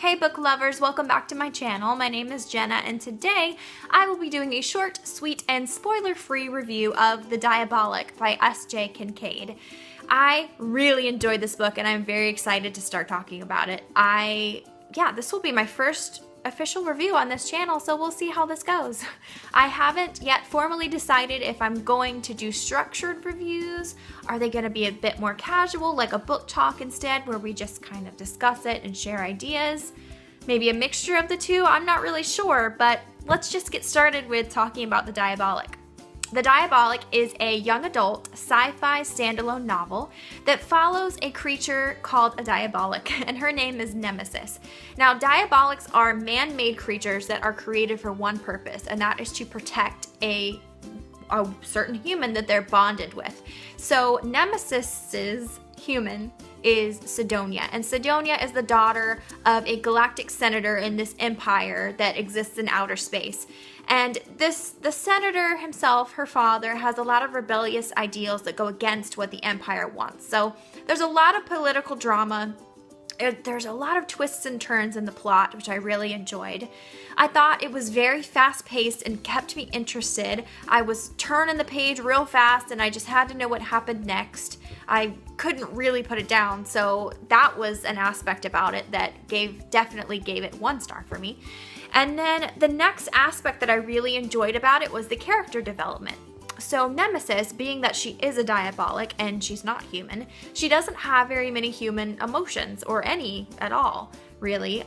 Hey book lovers, welcome back to my channel. My name is Jenna and today I will be doing a short, sweet, and spoiler-free review of The Diabolic by S.J. Kincaid. I really enjoyed this book and I'm very excited to start talking about it. This will be my first official review on this channel, so we'll see how this goes. I haven't yet formally decided if I'm going to do structured reviews. Are they going to be a bit more casual, like a book talk instead, where we just kind of discuss it and share ideas? Maybe a mixture of the two? I'm not really sure, but let's just get started with talking about The Diabolic. The Diabolic is a young adult sci-fi standalone novel that follows a creature called a Diabolic, and her name is Nemesis. Now, Diabolics are man-made creatures that are created for one purpose, and that is to protect a certain human that they're bonded with. So Nemesis's human is Sidonia, and Sidonia is the daughter of a galactic senator in this empire that exists in outer space. And the senator himself, her father, has a lot of rebellious ideals that go against what the empire wants. So there's a lot of political drama. There's a lot of twists and turns in the plot, which I really enjoyed. I thought it was very fast-paced and kept me interested. I was turning the page real fast and I just had to know what happened next. I couldn't really put it down, so that was an aspect about it that definitely gave it 1 star for me. And then the next aspect that I really enjoyed about it was the character development. So Nemesis, being that she is a Diabolic and she's not human, she doesn't have very many human emotions, or any at all, really.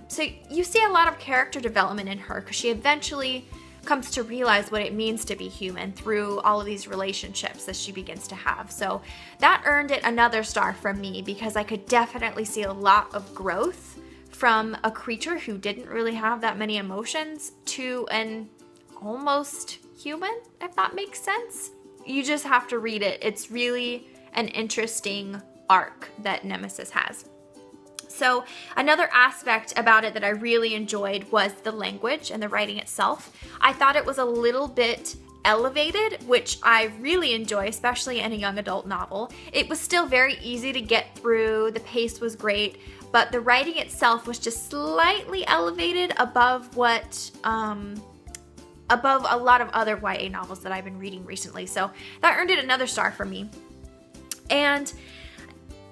So you see a lot of character development in her because she eventually comes to realize what it means to be human through all of these relationships that she begins to have. So that earned it another star from me because I could definitely see a lot of growth from a creature who didn't really have that many emotions to an almost human, if that makes sense. You just have to read it. It's really an interesting arc that Nemesis has. So another aspect about it that I really enjoyed was the language and the writing itself. I thought it was a little bit elevated, which I really enjoy, especially in a young adult novel. It was still very easy to get through. The pace was great, but the writing itself was just slightly elevated above above a lot of other YA novels that I've been reading recently. So that earned it another star for me. And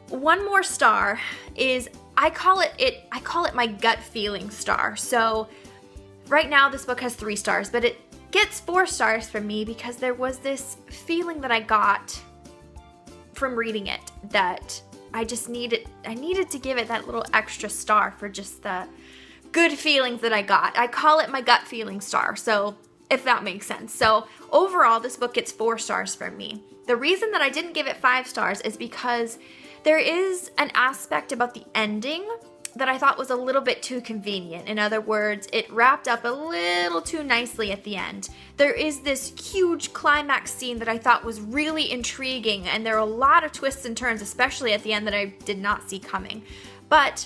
1 more star is, I call it my gut feeling star. So right now this book has 3 stars, but it gets 4 stars from me because there was this feeling that I got from reading it that I needed to give it that little extra star for just the good feelings that I got. I call it my gut feeling star, so if that makes sense. So overall, this book gets 4 stars from me. The reason that I didn't give it 5 stars is because there is an aspect about the ending that I thought was a little bit too convenient. In other words, it wrapped up a little too nicely at the end. There is this huge climax scene that I thought was really intriguing, and there are a lot of twists and turns, especially at the end, that I did not see coming. But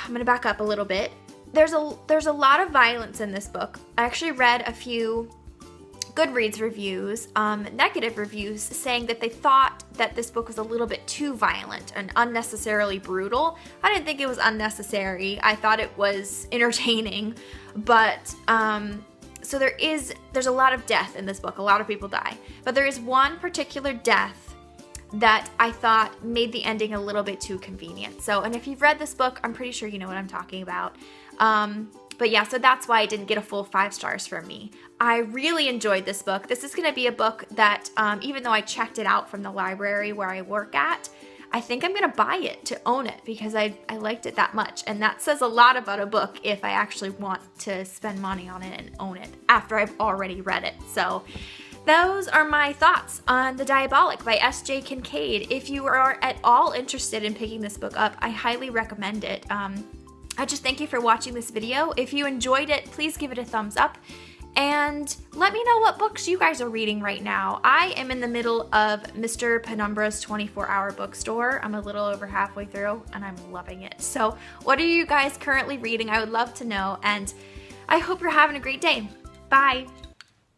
I'm gonna back up a little bit. There's a lot of violence in this book. I actually read a few Goodreads reviews, negative reviews, saying that they thought that this book was a little bit too violent and unnecessarily brutal. I didn't think it was unnecessary. I thought it was entertaining, but so there's a lot of death in this book. A lot of people die, but there is one particular death that I thought made the ending a little bit too convenient. So, and if you've read this book, I'm pretty sure you know what I'm talking about. But yeah, so that's why I didn't get a full 5 stars from me. I really enjoyed this book. This is gonna be a book that, even though I checked it out from the library where I work at, I think I'm gonna buy it to own it because I liked it that much. And that says a lot about a book if I actually want to spend money on it and own it after I've already read it. So those are my thoughts on The Diabolic by S.J. Kincaid. If you are at all interested in picking this book up, I highly recommend it. I just thank you for watching this video. If you enjoyed it, please give it a thumbs up and let me know what books you guys are reading right now. I am in the middle of Mr. Penumbra's 24-hour bookstore. I'm a little over halfway through and I'm loving it. So what are you guys currently reading? I would love to know, and I hope you're having a great day. Bye.